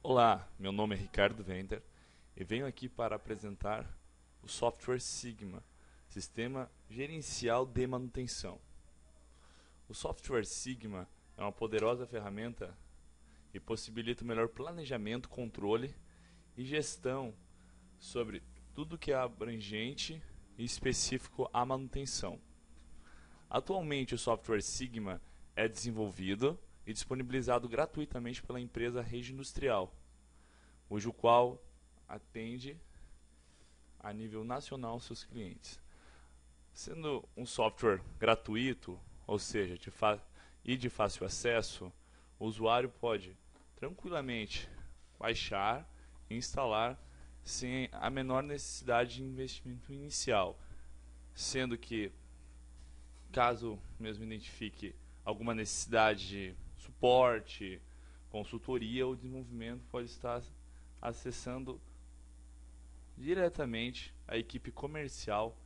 Olá, meu nome é Ricardo Venter e venho aqui para apresentar o software Sigma, Sistema Gerencial de Manutenção. O software Sigma é uma poderosa ferramenta que possibilita o melhor planejamento, controle e gestão sobre tudo que é abrangente e específico à manutenção. Atualmente, o software Sigma é desenvolvido e disponibilizado gratuitamente pela empresa Rede Industrial, cujo qual atende a nível nacional seus clientes. Sendo um software gratuito, ou seja, de fácil acesso, o usuário pode tranquilamente baixar e instalar sem a menor necessidade de investimento inicial, sendo que, caso mesmo identifique alguma necessidade de suporte, consultoria ou desenvolvimento, pode estar acessando diretamente a equipe comercial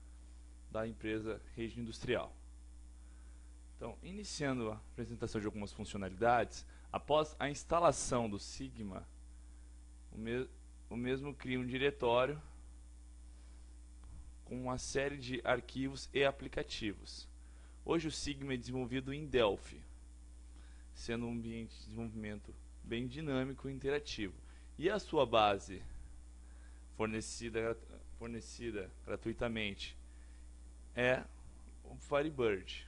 da empresa Rede Industrial. Então, iniciando a apresentação de algumas funcionalidades, após a instalação do Sigma, o mesmo cria um diretório com uma série de arquivos e aplicativos. Hoje o Sigma é desenvolvido em Delphi, sendo um ambiente de desenvolvimento bem dinâmico e interativo. E a sua base, fornecida gratuitamente, é o Firebird,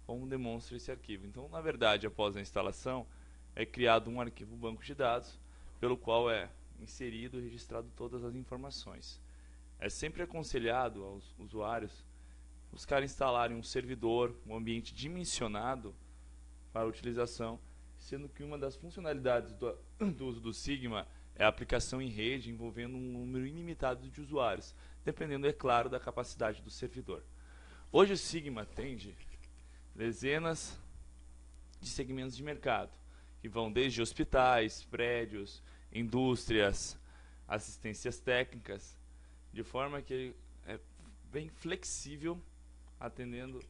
como demonstra esse arquivo. Então, na verdade, após a instalação, é criado um arquivo banco de dados, pelo qual é inserido e registrado todas as informações. É sempre aconselhado aos usuários buscar instalarem um servidor, um ambiente dimensionado para a utilização, sendo que uma das funcionalidades do uso do Sigma é a aplicação em rede envolvendo um número ilimitado de usuários, dependendo, é claro, da capacidade do servidor. Hoje o Sigma atende dezenas de segmentos de mercado, que vão desde hospitais, prédios, indústrias, assistências técnicas, de forma que ele é bem flexível, atendendo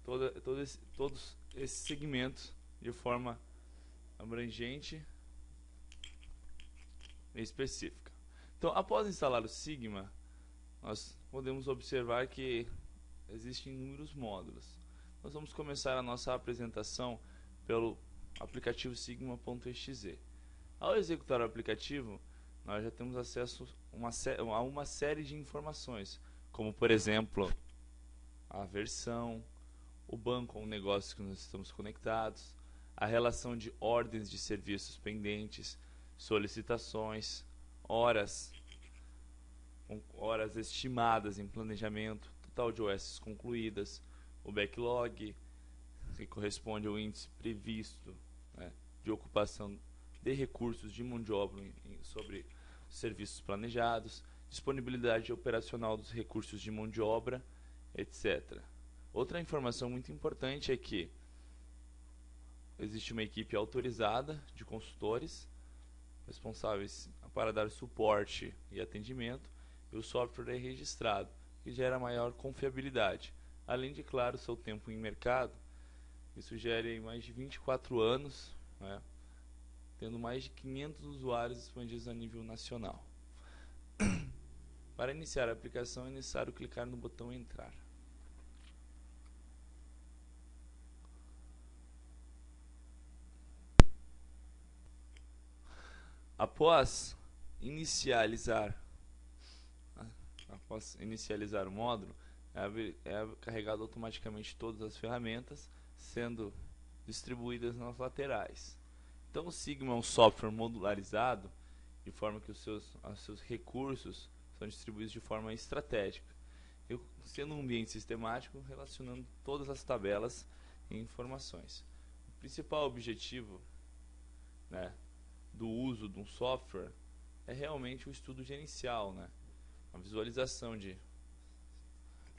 todos esses segmentos de forma abrangente e específica. Então, após instalar o Sigma, nós podemos observar que existem inúmeros módulos. Nós vamos começar a nossa apresentação pelo aplicativo Sigma.exe. Ao executar o aplicativo, nós já temos acesso a uma série de informações, como, por exemplo, a versão, o banco ou o negócio que nós estamos conectados, a relação de ordens de serviços pendentes, solicitações, horas estimadas em planejamento, total de OS concluídas, o backlog, que corresponde ao índice previsto, né, de ocupação de recursos de mão de obra sobre serviços planejados, disponibilidade operacional dos recursos de mão de obra, etc. Outra informação muito importante é que existe uma equipe autorizada de consultores responsáveis para dar suporte e atendimento, e o software é registrado, que gera maior confiabilidade. Além de, claro, seu tempo em mercado, isso gera mais de 24 anos, né, tendo mais de 500 usuários expandidos a nível nacional. Para iniciar a aplicação é necessário clicar no botão Entrar. Após inicializar o módulo, é carregado automaticamente todas as ferramentas, sendo distribuídas nas laterais. Então o Sigma é um software modularizado, de forma que os seus recursos são distribuídos de forma estratégica, sendo um ambiente sistemático, relacionando todas as tabelas e informações. O principal objetivo, né, do uso de um software é realmente o estudo gerencial, né? A visualização de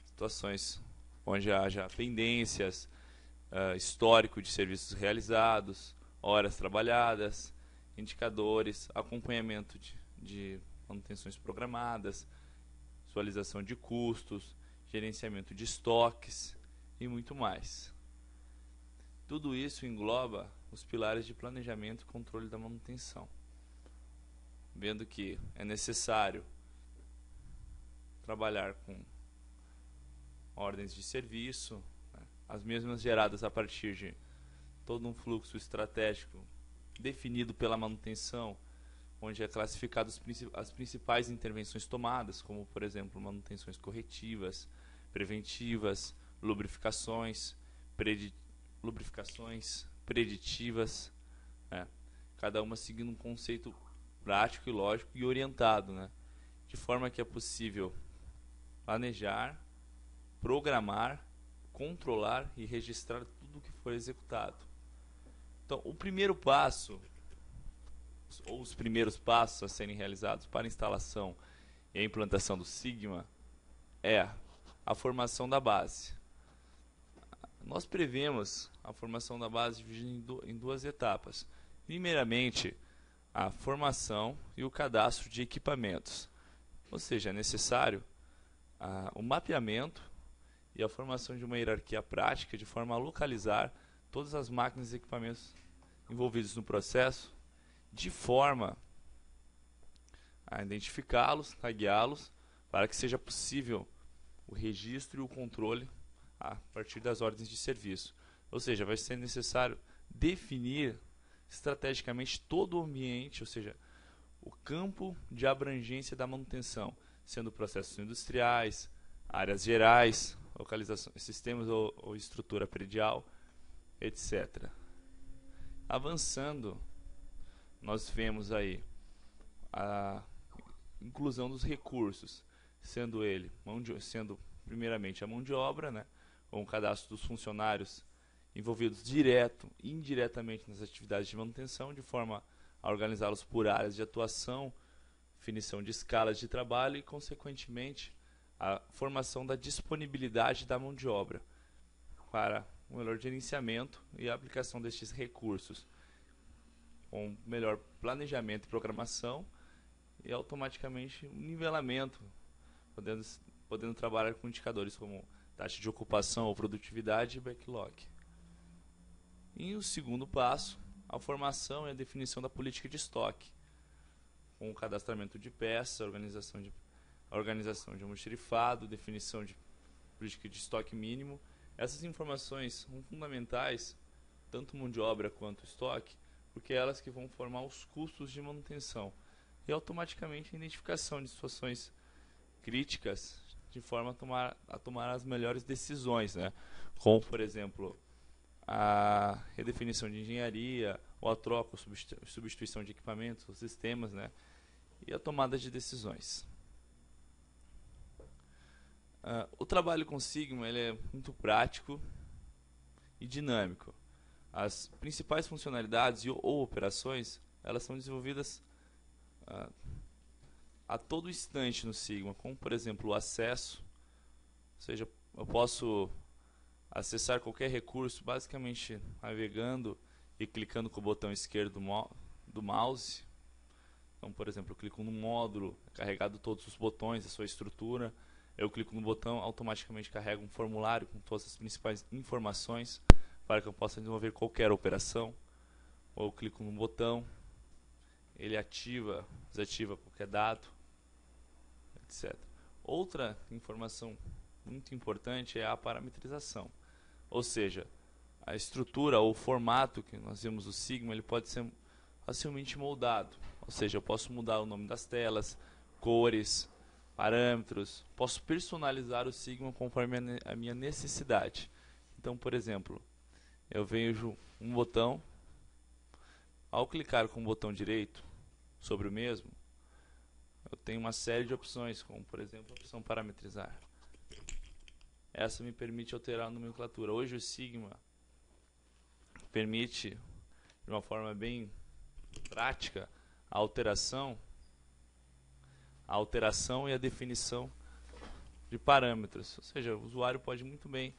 situações onde haja pendências, histórico de serviços realizados, horas trabalhadas, indicadores, acompanhamento de manutenções programadas, visualização de custos, gerenciamento de estoques e muito mais. Tudo isso engloba os pilares de planejamento e controle da manutenção. vendo que é necessário trabalhar com ordens de serviço, né, as mesmas geradas a partir de todo um fluxo estratégico definido pela manutenção, onde é classificado as principais intervenções tomadas, como, por exemplo, manutenções corretivas, preventivas, lubrificações, preditivas, né? Cada uma seguindo um conceito prático e lógico e orientado, né? De forma que é possível planejar, programar, controlar e registrar tudo o que for executado. Então, o primeiro passo, ou os primeiros passos a serem realizados para a instalação e a implantação do Sigma é a formação da base. Nós prevemos a formação da base dividida em duas etapas. Primeiramente, a formação e o cadastro de equipamentos. Ou seja, é necessário o mapeamento e a formação de uma hierarquia prática de forma a localizar todas as máquinas e equipamentos envolvidos no processo, de forma a identificá-los, tagueá-los, para que seja possível o registro e o controle a partir das ordens de serviço. Ou seja, vai ser necessário definir estrategicamente todo o ambiente, ou seja, o campo de abrangência da manutenção, sendo processos industriais, áreas gerais, localização, sistemas ou estrutura predial, etc. Avançando, nós vemos aí a inclusão dos recursos, sendo primeiramente a mão de obra, né, com o cadastro dos funcionários envolvidos direto e indiretamente nas atividades de manutenção, de forma a organizá-los por áreas de atuação, definição de escalas de trabalho e, consequentemente, a formação da disponibilidade da mão de obra para o melhor gerenciamento e a aplicação destes recursos, com melhor planejamento e programação e automaticamente um nivelamento, podendo trabalhar com indicadores como taxa de ocupação ou produtividade e backlog. E o segundo passo, a formação e a definição da política de estoque, com o cadastramento de peças, a organização de almoxerifado, definição de política de estoque mínimo. Essas informações são fundamentais, tanto mão de obra quanto estoque, porque é elas que vão formar os custos de manutenção e automaticamente a identificação de situações críticas de forma a tomar as melhores decisões, né? Como, por exemplo, a redefinição de engenharia, ou a troca ou substituição de equipamentos, ou sistemas, né? E a tomada de decisões. O trabalho com Sigma ele é muito prático e dinâmico. As principais funcionalidades ou operações elas são desenvolvidas a todo instante no Sigma, como por exemplo o acesso, ou seja, eu posso acessar qualquer recurso basicamente navegando e clicando com o botão esquerdo do mouse. Então, por exemplo, eu clico no módulo, é carregado todos os botões, a sua estrutura. Eu clico no botão, automaticamente carrega um formulário com todas as principais informações para que eu possa desenvolver qualquer operação. Ou eu clico no botão, ele desativa qualquer dado, etc. Outra informação muito importante é a parametrização. Ou seja, a estrutura ou o formato que nós vemos do Sigma, ele pode ser facilmente moldado. Ou seja, eu posso mudar o nome das telas, cores, parâmetros, posso personalizar o Sigma conforme a minha necessidade. Então, por exemplo, eu vejo um botão, ao clicar com o botão direito sobre o mesmo, eu tenho uma série de opções, como por exemplo a opção parametrizar. Essa me permite alterar a nomenclatura. Hoje o Sigma permite, de uma forma bem prática, a alteração e a definição de parâmetros. Ou seja, o usuário pode muito bem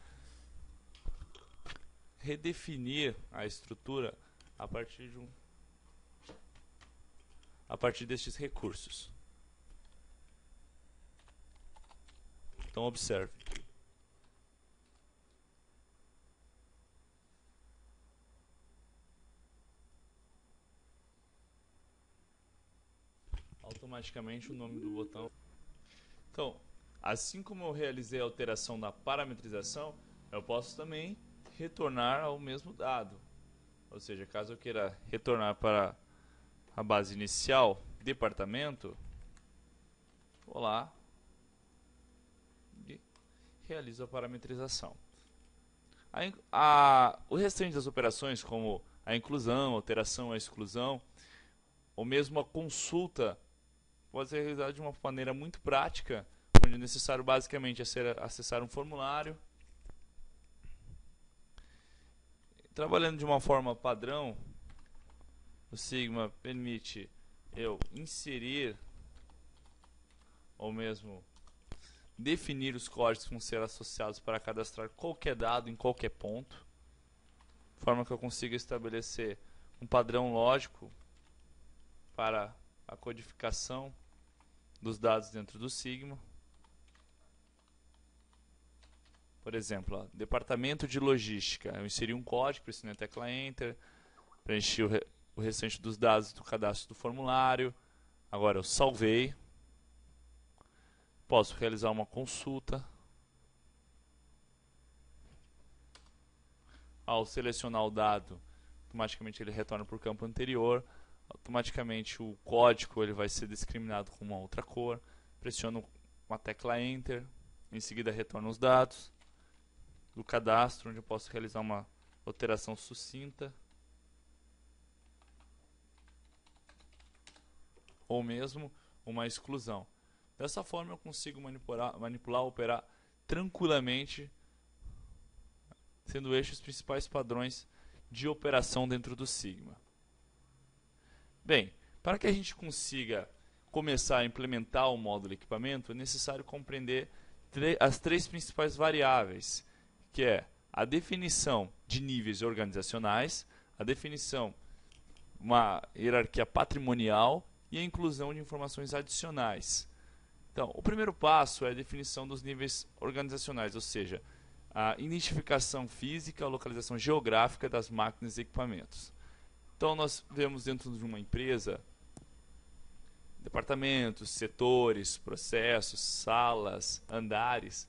redefinir a estrutura a partir destes recursos. Então observe. automaticamente o nome do botão. Então, assim como eu realizei a alteração na parametrização, eu posso também retornar ao mesmo dado. Ou seja, caso eu queira retornar para a base inicial, departamento, vou lá e realizo a parametrização. O restante das operações, como a inclusão, a alteração, a exclusão, ou mesmo a consulta, pode ser realizada de uma maneira muito prática, onde é necessário basicamente acessar um formulário. Trabalhando de uma forma padrão, o Sigma permite eu inserir ou mesmo definir os códigos que vão ser associados para cadastrar qualquer dado em qualquer ponto, de forma que eu consiga estabelecer um padrão lógico para a codificação dos dados dentro do Sigma. Por exemplo, ó, departamento de logística. Eu inseri um código, pressionei a tecla Enter, preenchi o restante dos dados do cadastro do formulário. Agora eu salvei. Posso realizar uma consulta. Ao selecionar o dado, automaticamente ele retorna para o campo anterior. Automaticamente o código ele vai ser discriminado com uma outra cor. Pressiono uma tecla Enter. Em seguida retorna os dados do cadastro, onde eu posso realizar uma alteração sucinta ou mesmo uma exclusão. Dessa forma eu consigo manipular, operar tranquilamente, sendo estes os principais padrões de operação dentro do Sigma. Bem, para que a gente consiga começar a implementar o módulo equipamento, é necessário compreender as três principais variáveis, que é a definição de níveis organizacionais, a definição de uma hierarquia patrimonial e a inclusão de informações adicionais. Então, o primeiro passo é a definição dos níveis organizacionais, ou seja, a identificação física, a localização geográfica das máquinas e equipamentos. Então, nós vemos dentro de uma empresa departamentos, setores, processos, salas, andares.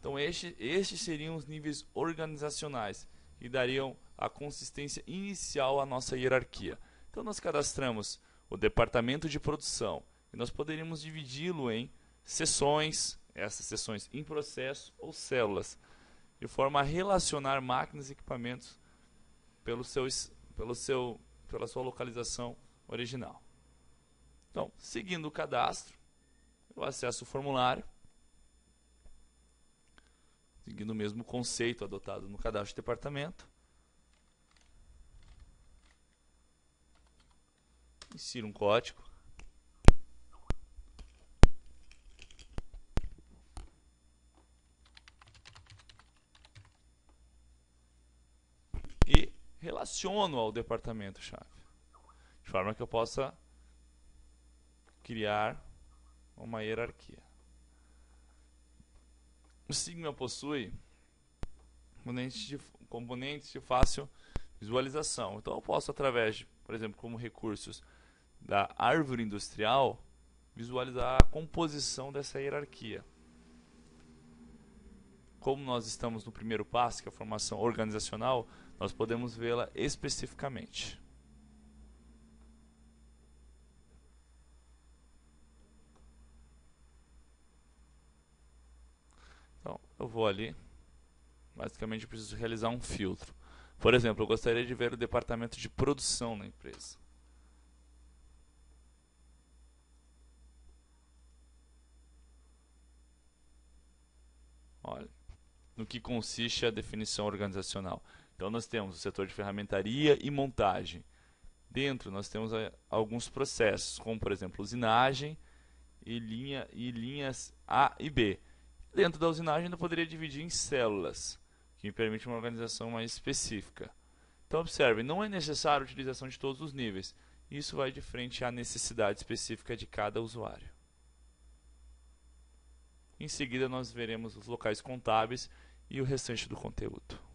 Então, estes seriam os níveis organizacionais e dariam a consistência inicial à nossa hierarquia. Então, nós cadastramos o departamento de produção e nós poderíamos dividi-lo em seções, essas seções em processo ou células, de forma a relacionar máquinas e equipamentos pela sua localização original. Então, seguindo o cadastro, eu acesso o formulário, seguindo o mesmo conceito adotado no cadastro de departamento. Insiro um código. E relaciono ao departamento-chave, de forma que eu possa criar uma hierarquia. O Sigma possui componentes de fácil visualização. Então eu posso, através, por exemplo, como recursos da árvore industrial, visualizar a composição dessa hierarquia. Como nós estamos no primeiro passo, que é a formação organizacional, nós podemos vê-la especificamente. Então, eu vou ali, basicamente eu preciso realizar um filtro. Por exemplo, eu gostaria de ver o departamento de produção na empresa. Olha, no que consiste a definição organizacional. Então nós temos o setor de ferramentaria e montagem. Dentro nós temos alguns processos, como por exemplo usinagem e linhas A e B. Dentro da usinagem ainda poderia dividir em células, que me permite uma organização mais específica. Então observe, não é necessário a utilização de todos os níveis. Isso vai de frente à necessidade específica de cada usuário. Em seguida nós veremos os locais contábeis e o restante do conteúdo.